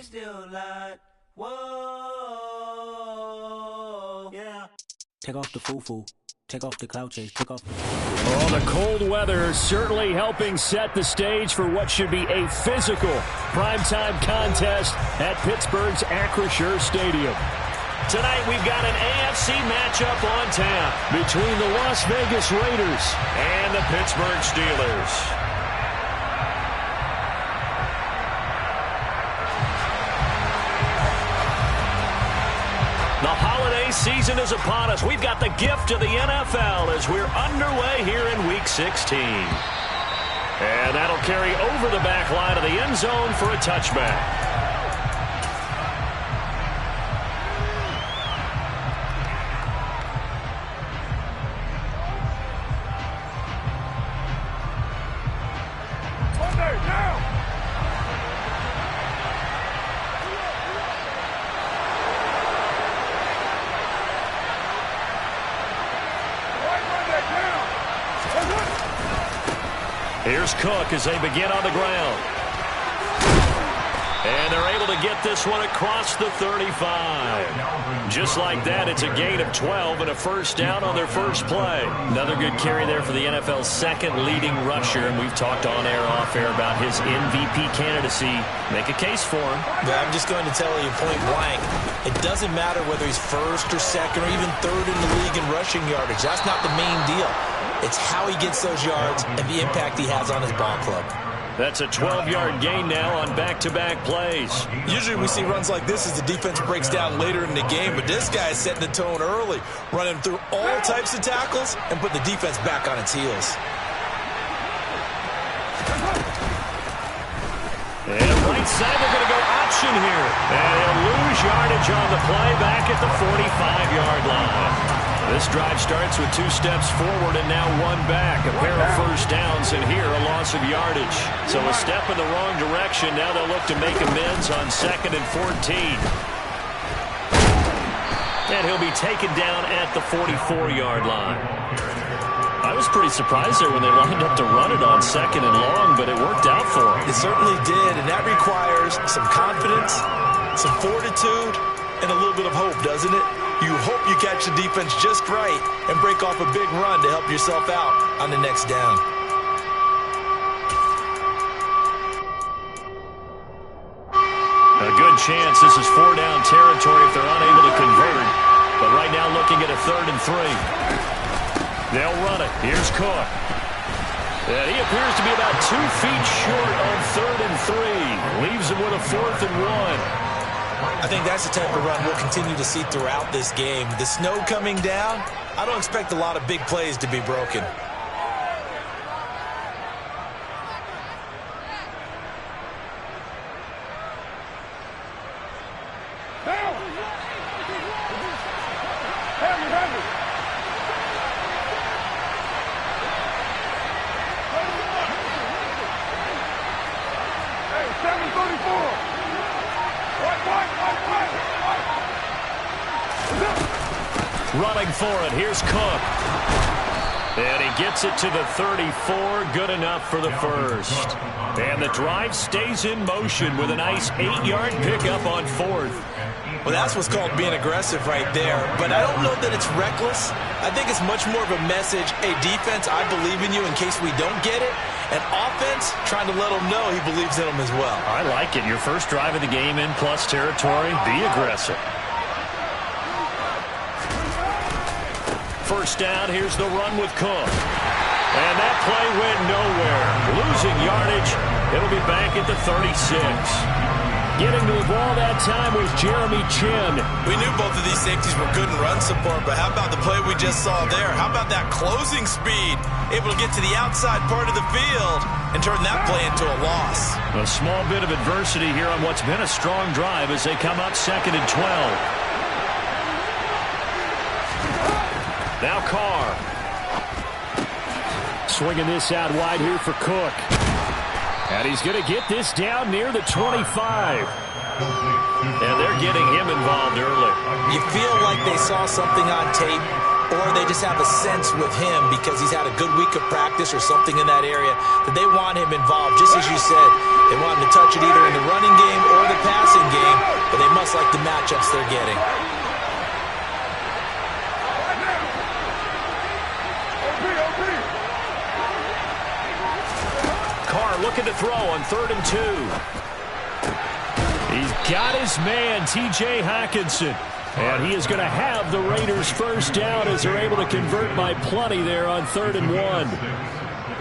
still alive. Whoa, yeah. Take off the foo-foo. Take off the cloud chase. Take off the... Oh, the cold weather certainly helping set the stage for what should be a physical primetime contest at Pittsburgh's Acrisure Stadium. Tonight we've got an AFC matchup on tap between the Las Vegas Raiders and the Pittsburgh Steelers. The holiday season is upon us. We've got the gift of the NFL as we're underway here in Week 16. And that'll carry over the back line of the end zone for a touchback. Here's Cook as they begin on the ground. And they're able to get this one across the 35. Just like that, it's a gain of 12 and a first down on their first play. Another good carry there for the NFL's second leading rusher, and we've talked on air, off air about his MVP candidacy. Make a case for him. Yeah, I'm just going to tell you point blank. It doesn't matter whether he's first or second or even third in the league in rushing yardage. That's not the main deal. It's how he gets those yards and the impact he has on his ball club. That's a 12-yard gain now on back-to-back plays. Usually we see runs like this as the defense breaks down later in the game, but this guy is setting the tone early, running through all types of tackles and putting the defense back on its heels. And right side, they're going to go option here. And he'll lose yardage on the play back at the 45-yard line. This drive starts with 2 steps forward and now 1 back. A pair of first downs and here a loss of yardage. So a step in the wrong direction. Now they'll look to make amends on 2nd and 14. And he'll be taken down at the 44-yard line. I was pretty surprised there when they lined up to run it on 2nd and long, but it worked out for them. It certainly did, and that requires some confidence, some fortitude, and a little bit of hope, doesn't it? You hope you catch the defense just right and break off a big run to help yourself out on the next down. A good chance this is 4-down territory if they're unable to convert. But right now looking at a 3rd and 3. They'll run it. Here's Cook. And he appears to be about 2 feet short on 3rd and 3. Leaves him with a 4th and 1. I think that's the type of run we'll continue to see throughout this game. The snow coming down, I don't expect a lot of big plays to be broken. Running for it, here's Cook. And he gets it to the 34, good enough for the first. And the drive stays in motion with a nice 8-yard pickup on 4th. Well, that's what's called being aggressive right there. But I don't know that it's reckless. I think it's much more of a message, hey, defense, I believe in you in case we don't get it. And offense, trying to let him know he believes in them as well. I like it. Your first drive of the game in plus territory, be aggressive. First down, here's the run with Cook. And that play went nowhere. Losing yardage, it'll be back at the 36. Getting to the ball that time was Jeremy Chin. We knew both of these safeties were good in run support, but how about the play we just saw there? How about that closing speed? Able to get to the outside part of the field and turn that play into a loss. A small bit of adversity here on what's been a strong drive as they come up 2nd and 12. Now Carr. Swinging this out wide here for Cook. And he's going to get this down near the 25. And they're getting him involved early. You feel like they saw something on tape, or they just have a sense with him because he's had a good week of practice or something in that area that they want him involved. Just as you said, they want him to touch it either in the running game or the passing game. just like the matchups they're getting. Carr looking to throw on 3rd and 2. He's got his man, T.J. Hockenson. And he is going to have the Raiders first down as they're able to convert by plenty there on 3rd and 1.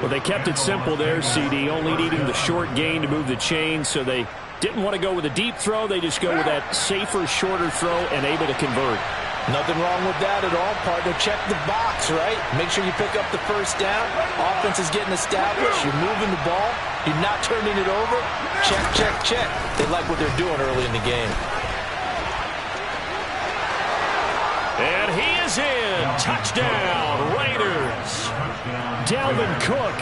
Well, they kept it simple there, CD, only needing the short gain to move the chains, so they didn't want to go with a deep throw. They just go with that safer, shorter throw and able to convert. Nothing wrong with that at all, partner. Check the box, right? Make sure you pick up the first down. Offense is getting established. You're moving the ball. You're not turning it over. Check, check, check. They like what they're doing early in the game. And he is in. Touchdown, Raiders. Dalvin Cook,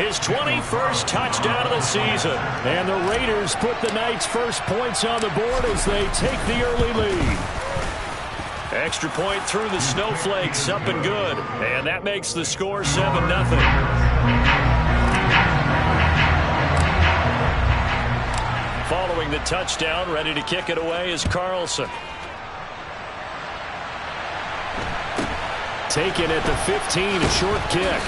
his 21st touchdown of the season. And the Raiders put the Knights' first points on the board as they take the early lead. Extra point through the Snowflakes, up and good. And that makes the score 7-0. Following the touchdown, ready to kick it away is Carlson. Taken at the 15, a short kick.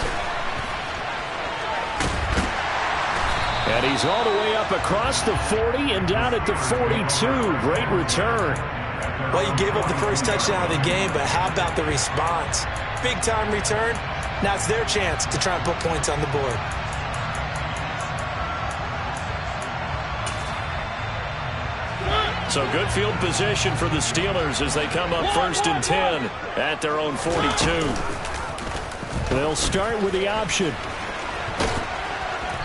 And he's all the way up across the 40 and down at the 42. Great return. Well, you gave up the first touchdown of the game, but how about the response? Big-time return. Now it's their chance to try and put points on the board. So good field position for the Steelers as they come up 1st and 10 at their own 42. They'll start with the option.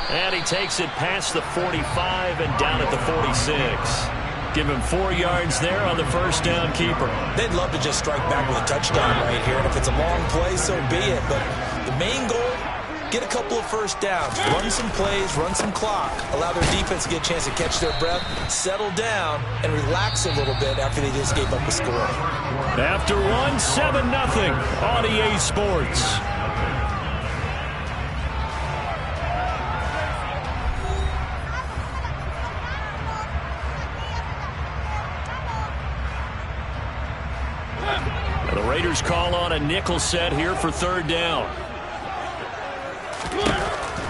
And he takes it past the 45 and down at the 46. Give him 4 yards there on the first down keeper. They'd love to just strike back with a touchdown right here, and if it's a long play, so be it. But the main goal, get a couple of first downs, run some plays, run some clock, allow their defense to get a chance to catch their breath, settle down, and relax a little bit after they just gave up a score. After one, 7-0 on EA Sports. The Raiders call on a nickel set here for 3rd down.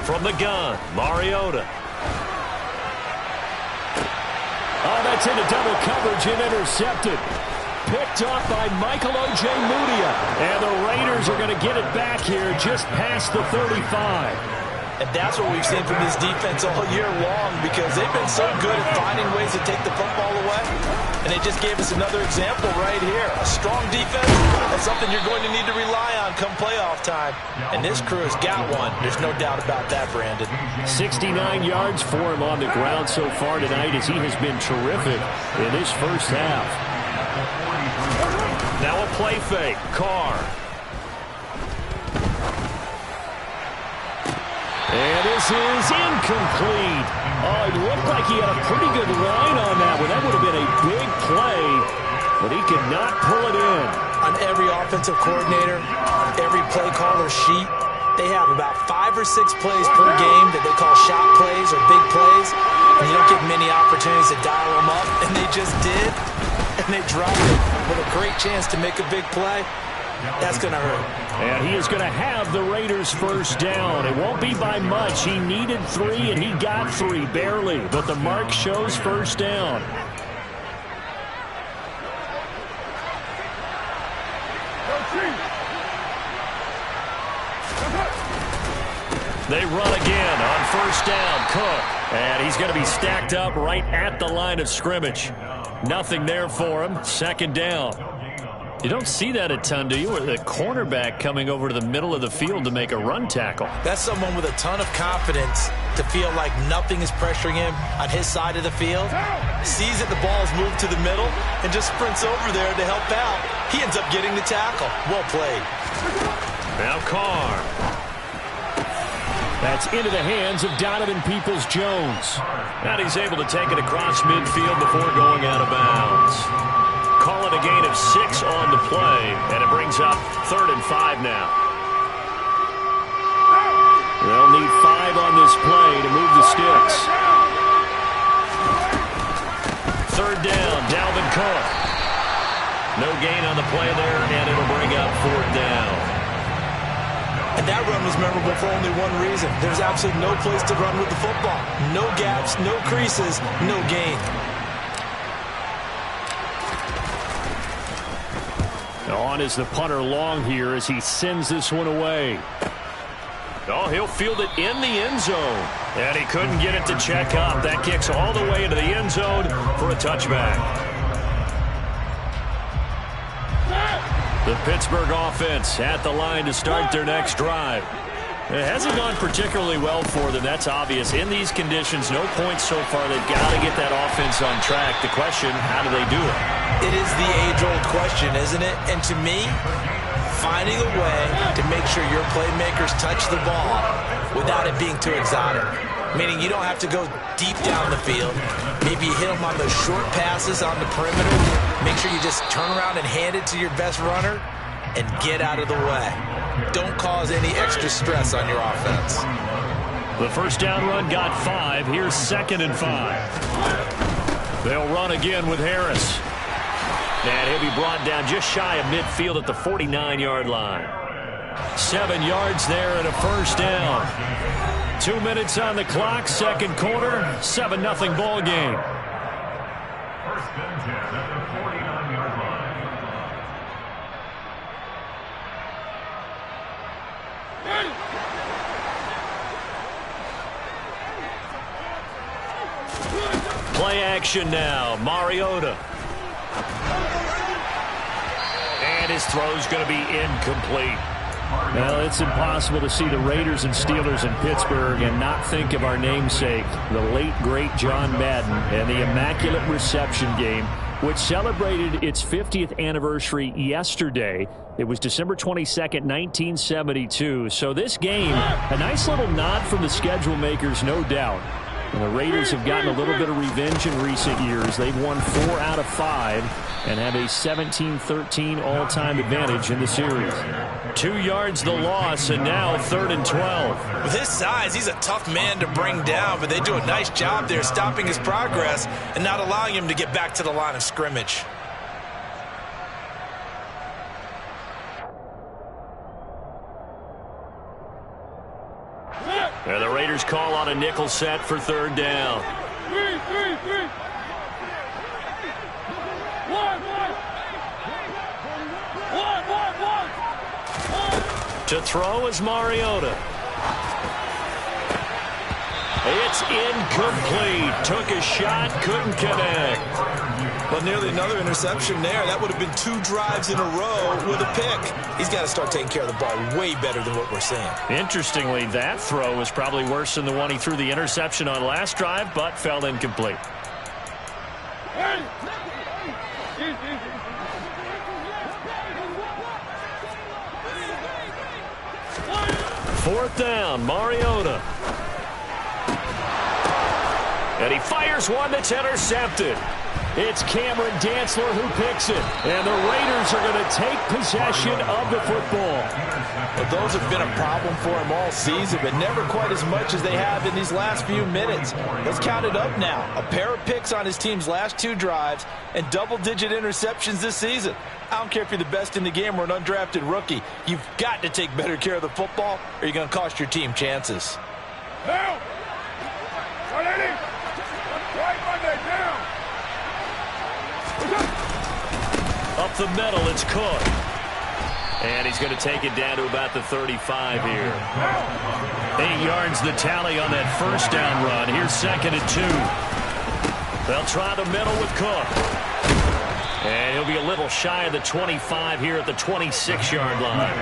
From the gun, Mariota. Oh, that's into double coverage and intercepted. Picked off by Michael O.J. Mudia. And the Raiders are going to get it back here just past the 35. And that's what we've seen from this defense all year long, because they've been so good at finding ways to take the football away. And they just gave us another example right here. A strong defense, that's something you're going to need to rely on come playoff time. And this crew has got one. There's no doubt about that, Brandon. 69 yards for him on the ground so far tonight as he has been terrific in this first half. Now a play fake. Carr. And this is incomplete. Oh, it looked like he had a pretty good line on that one. That would have been a big play, but he could not pull it in. On every offensive coordinator, every play caller sheet, they have about 5 or 6 plays per game that they call shot plays or big plays, and you don't get many opportunities to dial them up, and they just did, and they dropped it with a great chance to make a big play. That's going to hurt. And he is going to have the Raiders first down. It won't be by much. He needed 3, and he got 3, barely. But the mark shows first down. They run again on first down. Cook. And he's going to be stacked up right at the line of scrimmage. Nothing there for him. 2nd down. You don't see that a ton, do you? Or the cornerback coming over to the middle of the field to make a run tackle. That's someone with a ton of confidence to feel like nothing is pressuring him on his side of the field. Sees that the ball is moved to the middle and just sprints over there to help out. He ends up getting the tackle. Well played. Now Carr. That's into the hands of Donovan Peoples-Jones. And he's able to take it across midfield before going out of bounds. Call it a gain of 6 on the play, and it brings up 3rd and 5 now. They'll need 5 on this play to move the sticks. 3rd down, Dalvin Cook. No gain on the play there, and it'll bring up 4th down. And that run was memorable for only one reason. There's absolutely no place to run with the football. No gaps, no creases, no gain. On is the punter Long here as he sends this one away. Oh, he'll field it in the end zone. And he couldn't get it to check up. That kicks all the way into the end zone for a touchback. The Pittsburgh offense at the line to start their next drive. It hasn't gone particularly well for them. That's obvious. In these conditions, no points so far. They've got to get that offense on track. The question, how do they do it? It is the age-old question, isn't it? And to me, finding a way to make sure your playmakers touch the ball without it being too exotic. Meaning you don't have to go deep down the field. Maybe you hit them on those short passes on the perimeter. Make sure you just turn around and hand it to your best runner and get out of the way. Don't cause any extra stress on your offense. The first down run got 5. Here's 2nd and 5. They'll run again with Harris. And he'll be brought down just shy of midfield at the 49-yard line. 7 yards there and a first down. 2 minutes on the clock, second quarter, 7-0 ball game. Play action now, Mariota. And his throw's going to be incomplete. Well, it's impossible to see the Raiders and Steelers in Pittsburgh and not think of our namesake, the late, great John Madden, and the Immaculate Reception game, which celebrated its 50th anniversary yesterday. It was December 22nd, 1972. So this game, a nice little nod from the schedule makers, no doubt. And the Raiders have gotten a little bit of revenge in recent years. They've won 4 out of 5 and have a 17-13 all-time advantage in the series. 2 yards the loss, and now 3rd and 12. With his size, he's a tough man to bring down, but they do a nice job there stopping his progress and not allowing him to get back to the line of scrimmage. And the Raiders call on a nickel set for 3rd down. To throw is Mariota. It's incomplete. Took a shot, couldn't connect. But nearly another interception there. That would have been 2 drives in a row with a pick. He's got to start taking care of the ball way better than what we're seeing. Interestingly, that throw was probably worse than the one he threw the interception on last drive, but fell incomplete. Fourth down, Mariota. And he fires one that's intercepted. It's Cameron Dantzler who picks it. And the Raiders are going to take possession of the football. Well, those have been a problem for him all season, but never quite as much as they have in these last few minutes. Let's count it up now. A pair of picks on his team's last 2 drives and double-digit interceptions this season. I don't care if you're the best in the game or an undrafted rookie. You've got to take better care of the football or you're going to cost your team chances. Now! Up the middle, it's Cook. And he's going to take it down to about the 35 here. 8 yards the tally on that first down run. Here's 2nd and 2. They'll try the middle with Cook. And he'll be a little shy of the 25 here at the 26-yard line.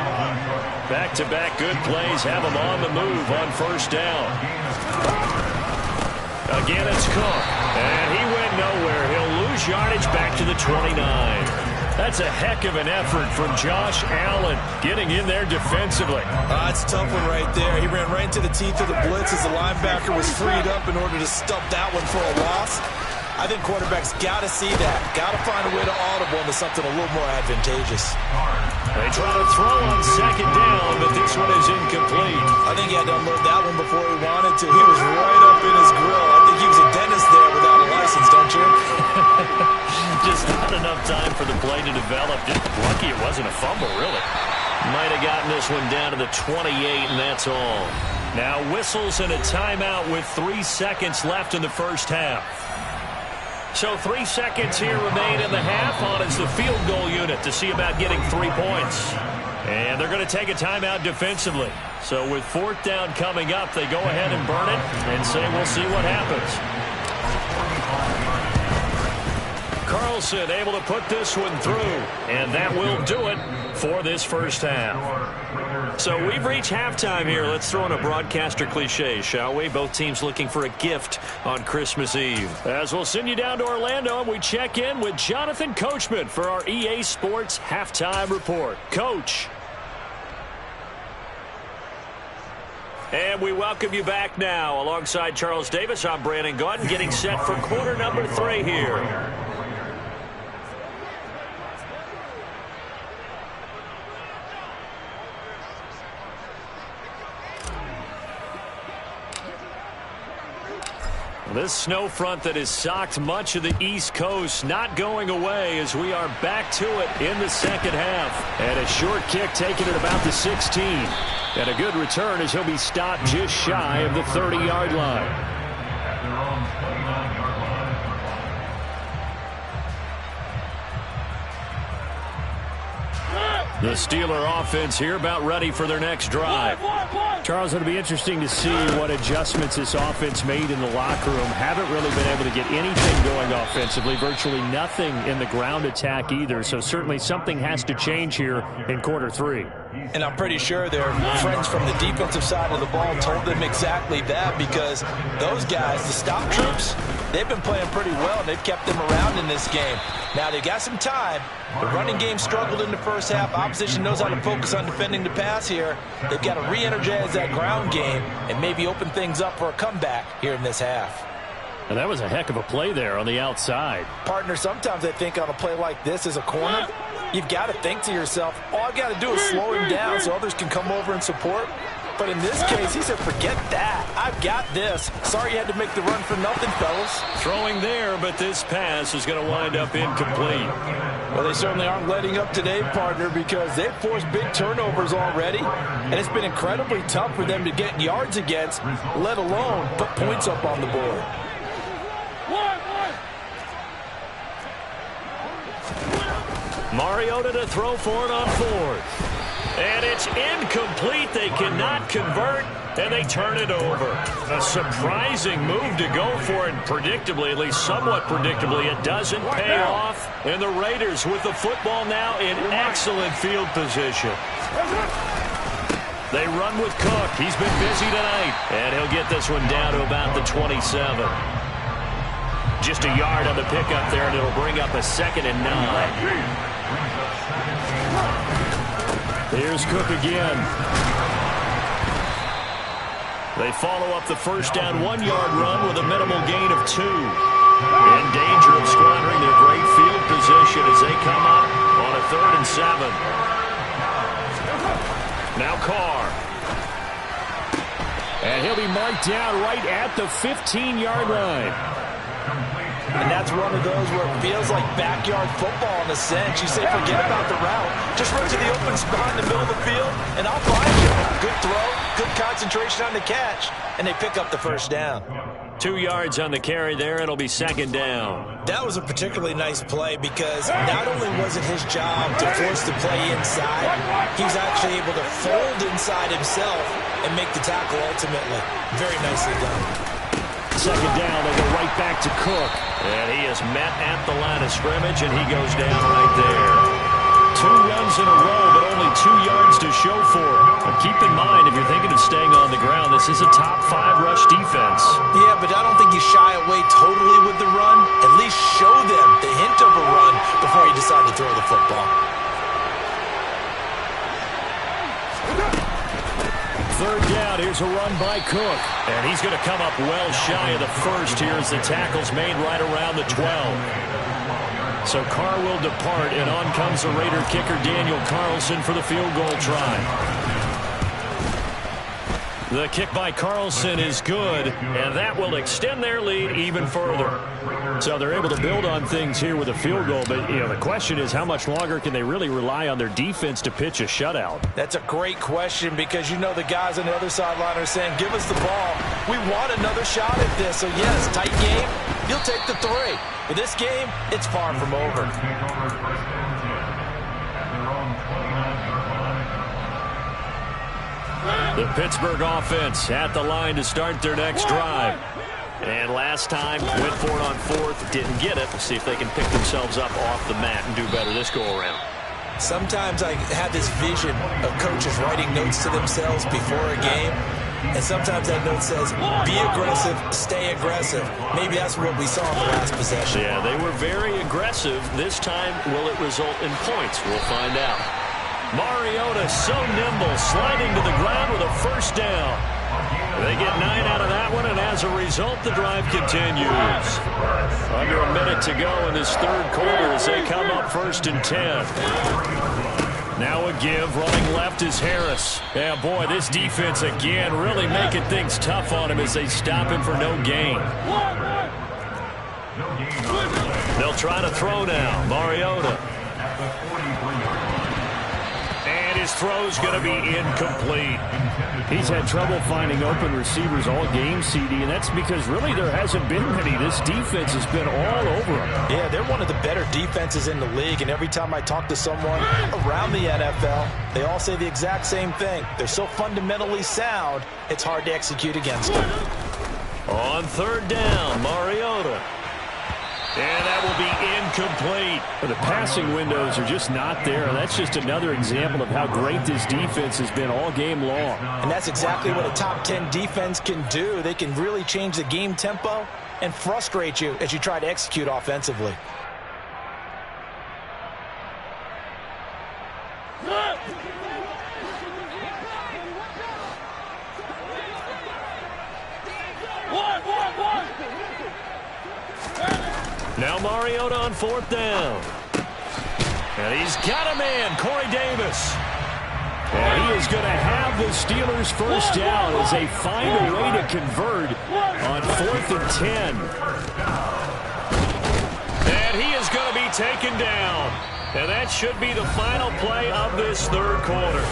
Back-to-back good plays have him on the move on first down. Again, it's Cook. And he went nowhere. He'll lose yardage back to the 29. That's a heck of an effort from Josh Allen getting in there defensively. It's a tough one right there. He ran right into the teeth of the blitz as the linebacker was freed up in order to stop that one for a loss. I think quarterbacks got to see that. Got to find a way to audible into something a little more advantageous. They try to throw on 2nd down, but this one is incomplete. I think he had to unload that one before he wanted to. He was right up in his grill. I think he was a dentist there without a license, don't you? Just play to develop. Just lucky it wasn't a fumble, really. Might have gotten this one down to the 28, and that's all. Now whistles and a timeout with 3 seconds left in the first half. So 3 seconds here remain in the half. On is the field goal unit to see about getting 3 points. And they're going to take a timeout defensively. So with 4th down coming up, they go ahead and burn it and say we'll see what happens. Carlson able to put this one through, and that will do it for this first half. So we've reached halftime here. Let's throw in a broadcaster cliche, shall we? Both teams looking for a gift on Christmas Eve. As we'll send you down to Orlando, and we check in with Jonathan Coachman for our EA Sports Halftime Report. Coach. And we welcome you back now. Alongside Charles Davis, I'm Brandon Gaudin, getting set for quarter number 3 here. This snow front that has socked much of the East Coast not going away as we are back to it in the second half. And a short kick taken at about the 16. And a good return as he'll be stopped just shy of the 30-yard line. The Steeler offense here about ready for their next drive. Charles, it'll be interesting to see what adjustments this offense made in the locker room. Haven't really been able to get anything going offensively. Virtually nothing in the ground attack either. So certainly something has to change here in quarter 3. And I'm pretty sure their friends from the defensive side of the ball told them exactly that, because those guys, the stop troops, they've been playing pretty well, and they've kept them around in this game. Now, they've got some time. The running game struggled in the first half. Opposition knows how to focus on defending the pass here. They've got to re-energize that ground game and maybe open things up for a comeback here in this half. And that was a heck of a play there on the outside. Partner, sometimes I think on a play like this as a corner, you've got to think to yourself, all I got to do is slow him down so others can come over and support. But in this case, he said, forget that. I've got this. Sorry you had to make the run for nothing, fellas. Throwing there, but this pass is going to wind up incomplete. Well, they certainly aren't letting up today, partner, because they've forced big turnovers already. And it's been incredibly tough for them to get yards against, let alone put points up on the board. Mariota to throw for it on 4th. And it's incomplete. They cannot convert, and they turn it over. A surprising move to go for it, predictably, at least somewhat predictably. It doesn't pay off, and the Raiders with the football now in excellent field position. They run with Cook. He's been busy tonight, and he'll get this one down to about the 27. Just a yard on the pickup there, and it'll bring up a 2nd and 9. Here's Cook again. They follow up the first down 1-yard run with a minimal gain of 2. In danger of squandering their great field position as they come up on a 3rd and 7. Now Carr. And he'll be marked down right at the 15-yard line. And that's one of those where it feels like backyard football in a sense. You say forget about the route. Just run to the open spot in the middle of the field, and I'll find you. Good throw, good concentration on the catch, and they pick up the first down. 2 yards on the carry there. It'll be 2nd down. That was a particularly nice play because not only was it his job to force the play inside, he was actually able to fold inside himself and make the tackle ultimately. Very nicely done. 2nd down, they go right back to Cook. And he is met at the line of scrimmage, and he goes down right there. 2 runs in a row, but only 2 yards to show for it. But keep in mind, if you're thinking of staying on the ground, this is a top 5 rush defense. Yeah, but I don't think you shy away totally with the run. At least show them the hint of a run before you decide to throw the football. 3rd down, here's a run by Cook. And he's going to come up well shy of the first here as the tackle's made right around the 12. So Carr will depart, and on comes the Raider kicker Daniel Carlson for the field goal try. The kick by Carlson is good, and that will extend their lead even further. So they're able to build on things here with a field goal, but the question is how much longer can they really rely on their defense to pitch a shutout? That's a great question because the guys on the other sideline are saying, give us the ball. We want another shot at this. So, yes, tight game. You'll take the 3. But this game, it's far from over. The Pittsburgh offense at the line to start their next drive. And last time, went for it on 4th, didn't get it. See if they can pick themselves up off the mat and do better this go-around. Sometimes I have this vision of coaches writing notes to themselves before a game. And sometimes that note says, be aggressive, stay aggressive. Maybe that's what we saw in the last possession. Yeah, they were very aggressive. This time, will it result in points? We'll find out. Mariota so nimble, sliding to the ground with a first down. They get 9 out of that one, and as a result, the drive continues. Under a minute to go in this third quarter as they come up 1st and 10. Now a give, running left is Harris. Yeah, boy, this defense again really making things tough on him as they stop him for no gain. They'll try to throw now. Mariota. And his throw's going to be incomplete. He's had trouble finding open receivers all game, CD, and that's because really there hasn't been many. This defense has been all over him. Yeah, they're one of the better defenses in the league, and every time I talk to someone around the NFL, they all say the exact same thing. They're so fundamentally sound, it's hard to execute against them. On 3rd down, Mariota. And that will be incomplete. The passing windows are just not there. That's just another example of how great this defense has been all game long. And that's exactly what a top 10 defense can do. They can really change the game tempo and frustrate you as you try to execute offensively. Now Mariota on 4th down. And he's got a man, Corey Davis. And he is going to have the Steelers first down as they find a way to convert on 4th and 10. And he is going to be taken down. And that should be the final play of this third quarter.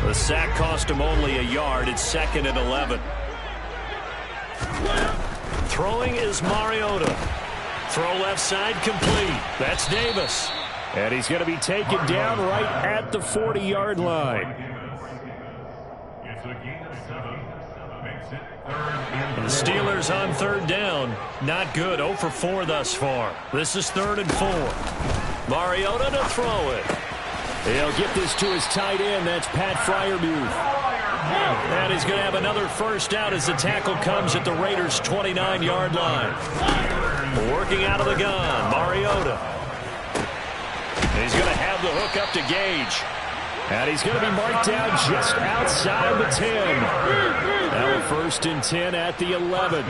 The sack cost him only a yard. It's 2nd and 11. Throwing is Mariota. Throw left side complete. That's Davis. And he's going to be taken down right at the 40-yard line. The Steelers on 3rd down. Not good. 0 for 4 thus far. This is 3rd and 4. Mariota to throw it. He'll get this to his tight end. That's Pat Freiermuth. And he's going to have another first down as the tackle comes at the Raiders' 29-yard line. Working out of the gun, Mariota. He's going to have the hook up to Gage. And he's going to be marked down just outside the 10. Now a 1st and 10 at the 11.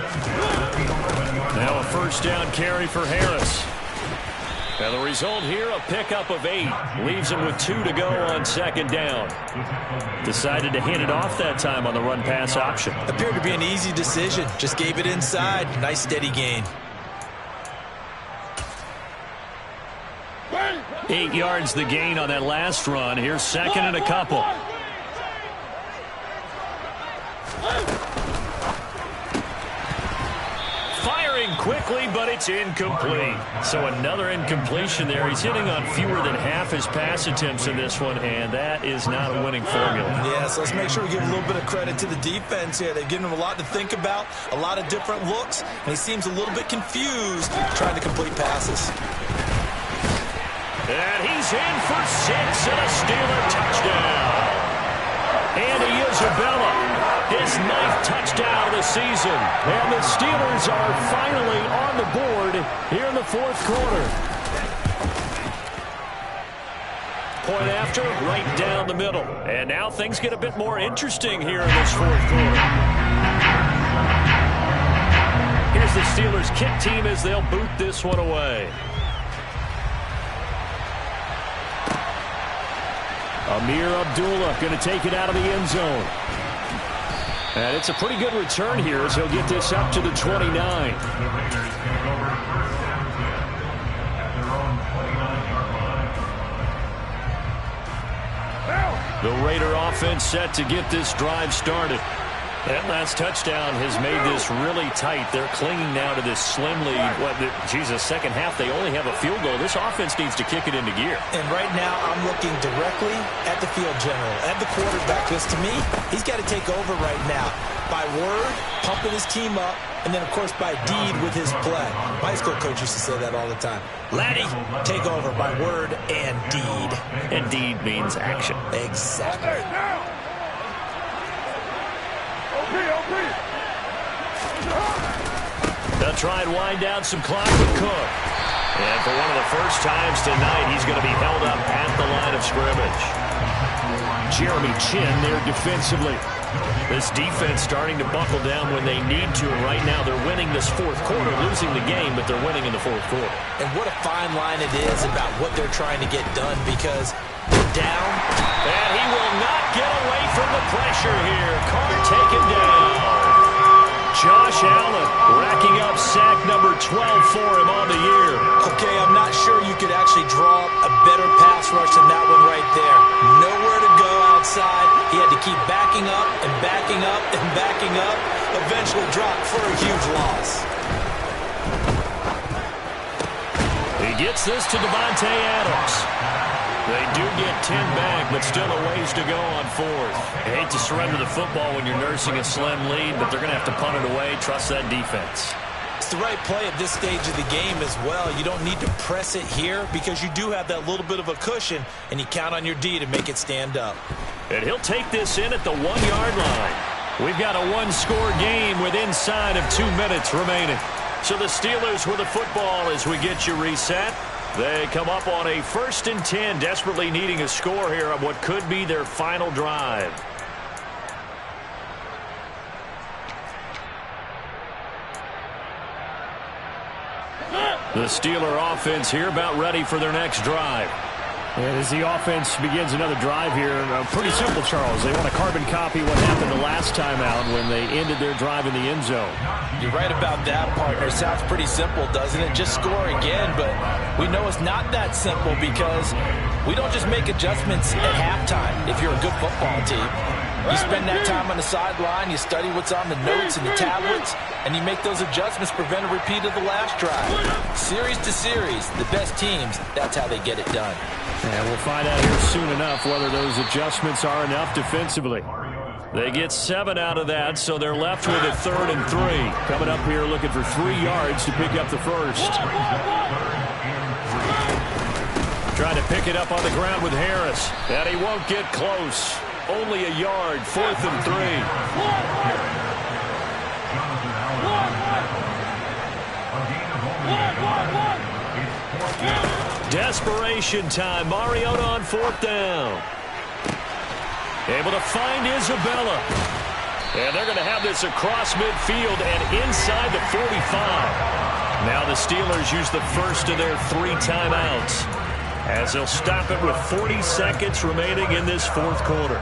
Now a first down carry for Harris. And the result here, a pickup of 8. Leaves him with 2 to go on 2nd down. Decided to hand it off that time on the run-pass option. Appeared to be an easy decision. Just gave it inside. Nice steady gain. 8 yards the gain on that last run. Here's 2nd and a couple. Firing quickly, but it's incomplete. So another incompletion there. He's hitting on fewer than half his pass attempts in this one, and that is not a winning formula. Yeah, so let's make sure we give a little bit of credit to the defense here. They've given him a lot to think about, a lot of different looks, and he seems a little bit confused trying to complete passes. And he's in for 6 and a Steeler touchdown. Andy Isabella, his 9th touchdown of the season. And the Steelers are finally on the board here in the 4th quarter. Point after, right down the middle. And now things get a bit more interesting here in this 4th quarter. Here's the Steelers kick team as they'll boot this one away. Amir Abdullah going to take it out of the end zone. And it's a pretty good return here as he'll get this up to the 29. The Raider offense set to get this drive started. That last touchdown has made this really tight. They're clinging now to this slim lead. Second half, they only have a field goal. This offense needs to kick it into gear. And right now, I'm looking directly at the field general, at the quarterback, because to me, he's got to take over right now. By word, pumping his team up, and then, of course, by deed with his play. My high school coach used to say that all the time. Laddie, take over by word and deed. And deed means action. Exactly. They'll try and wind down some clock with Cook. And for one of the first times tonight, he's going to be held up at the line of scrimmage. Jeremy Chin there defensively. This defense starting to buckle down when they need to, and right now they're winning this fourth quarter, losing the game, but they're winning in the fourth quarter. And what a fine line it is about what they're trying to get done, because they're down. And he will not get away from the pressure here. Carr taken down. Josh Allen racking up sack number 12 for him on the year. Okay, I'm not sure you could actually draw a better pass rush than that one right there. Nowhere to go outside. He had to keep backing up and backing up and backing up. Eventually dropped for a huge loss. He gets this to Devontae Adams. They do get 10 back, but still a ways to go on fourth. You hate to surrender the football when you're nursing a slim lead, but they're going to have to punt it away. Trust that defense. It's the right play at this stage of the game as well. You don't need to press it here because you do have that little bit of a cushion, and you count on your D to make it stand up. And he'll take this in at the 1-yard line. We've got a one-score game with inside of 2 minutes remaining. So the Steelers with the football as we get you reset. They come up on a 1st and 10, desperately needing a score here on what could be their final drive. The Steeler offense here about ready for their next drive. And as the offense begins another drive here, pretty simple, Charles. They want to carbon copy what happened the last time out when they ended their drive in the end zone. You're right about that, partner. Sounds pretty simple, doesn't it? Just score again, but we know it's not that simple because we don't just make adjustments at halftime if you're a good football team. You spend that time on the sideline, you study what's on the notes and the tablets, and you make those adjustments, prevent a repeat of the last drive. Series to series, the best teams, that's how they get it done. And we'll find out here soon enough whether those adjustments are enough defensively. They get 7 out of that, so they're left with a 3rd and 3. Coming up here looking for 3 yards to pick up the first. Trying to pick it up on the ground with Harris. And he won't get close. Only a yard, 4th and 3. Desperation time. Mariota on 4th down. Able to find Isabella. And they're going to have this across midfield and inside the 45. Now the Steelers use the first of their 3 timeouts, as they'll stop it with 40 seconds remaining in this fourth quarter.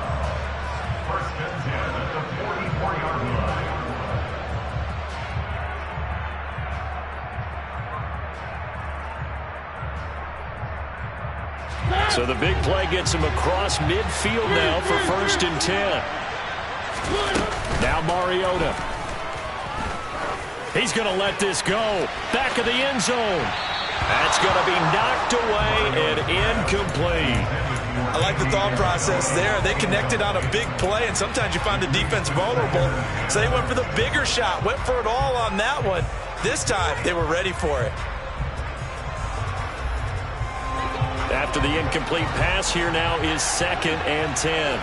So the big play gets him across midfield now for 1st and 10. Now Mariota. He's going to let this go. Back of the end zone. That's going to be knocked away and incomplete. I like the thought process there. They connected on a big play, and sometimes you find the defense vulnerable. So they went for the bigger shot, went for it all on that one. This time, they were ready for it. After the incomplete pass, here now is 2nd and 10.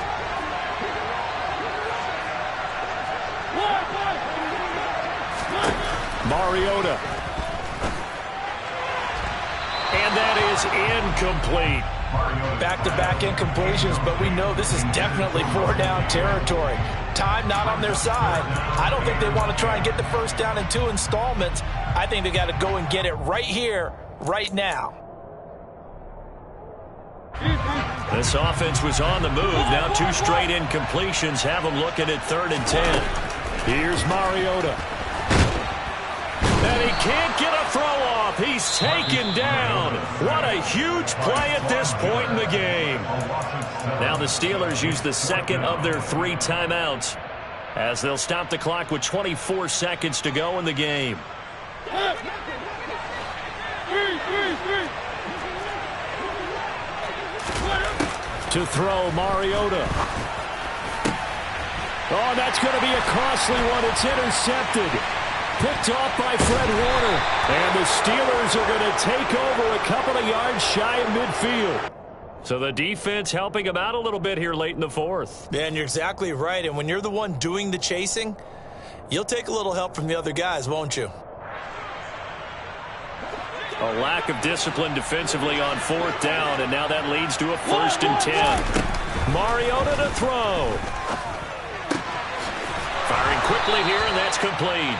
Mariota. And that is incomplete. Back-to-back incompletions, but we know this is definitely 4-down territory. Time not on their side. I don't think they want to try and get the first down in 2 installments. I think they got to go and get it right here, right now. This offense was on the move. Now 2 straight incompletions have them looking at 3rd and 10. Here's Mariota. And he can't get a throw off. He's taken down. What a huge play at this point in the game. Now the Steelers use the second of their 3 timeouts as they'll stop the clock with 24 seconds to go in the game. To throw, Mariota. Oh, that's going to be a costly one. It's intercepted. Picked off by Fred Warner. And the Steelers are going to take over a couple of yards shy of midfield. So the defense helping him out a little bit here late in the 4th. Man, you're exactly right. And when you're the one doing the chasing, you'll take a little help from the other guys, won't you? A lack of discipline defensively on 4th down, and now that leads to a 1st and 10. Mariota to throw. Firing quickly here, and that's complete.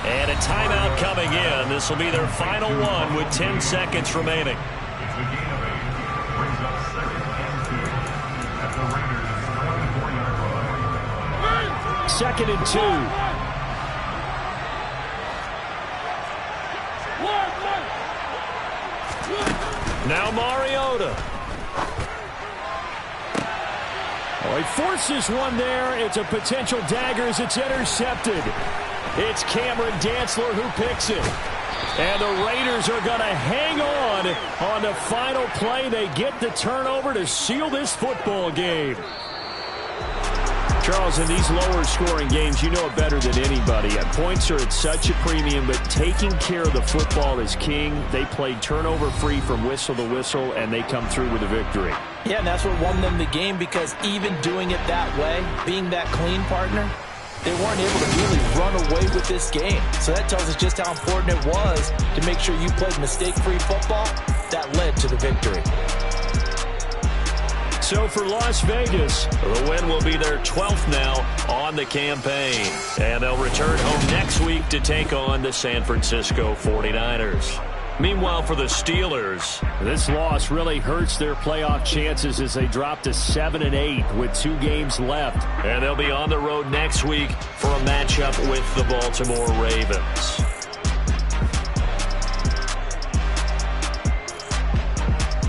And a timeout coming in. This will be their final one with 10 seconds remaining. 2nd and 2. Now Mariota. Oh, he forces one there. It's a potential dagger as it's intercepted. It's Cameron Dantzler who picks it. And the Raiders are going to hang on the final play. They get the turnover to seal this football game. Charles, in these lower-scoring games, you know it better than anybody. Points are at such a premium, but taking care of the football is king. They played turnover-free from whistle to whistle, and they come through with a victory. Yeah, and that's what won them the game, because even doing it that way, being that clean partner, they weren't able to really run away with this game. So that tells us just how important it was to make sure you played mistake-free football. That led to the victory. So for Las Vegas, the win will be their 12th now on the campaign. And they'll return home next week to take on the San Francisco 49ers. Meanwhile, for the Steelers, this loss really hurts their playoff chances as they drop to 7-8 with 2 games left. And they'll be on the road next week for a matchup with the Baltimore Ravens.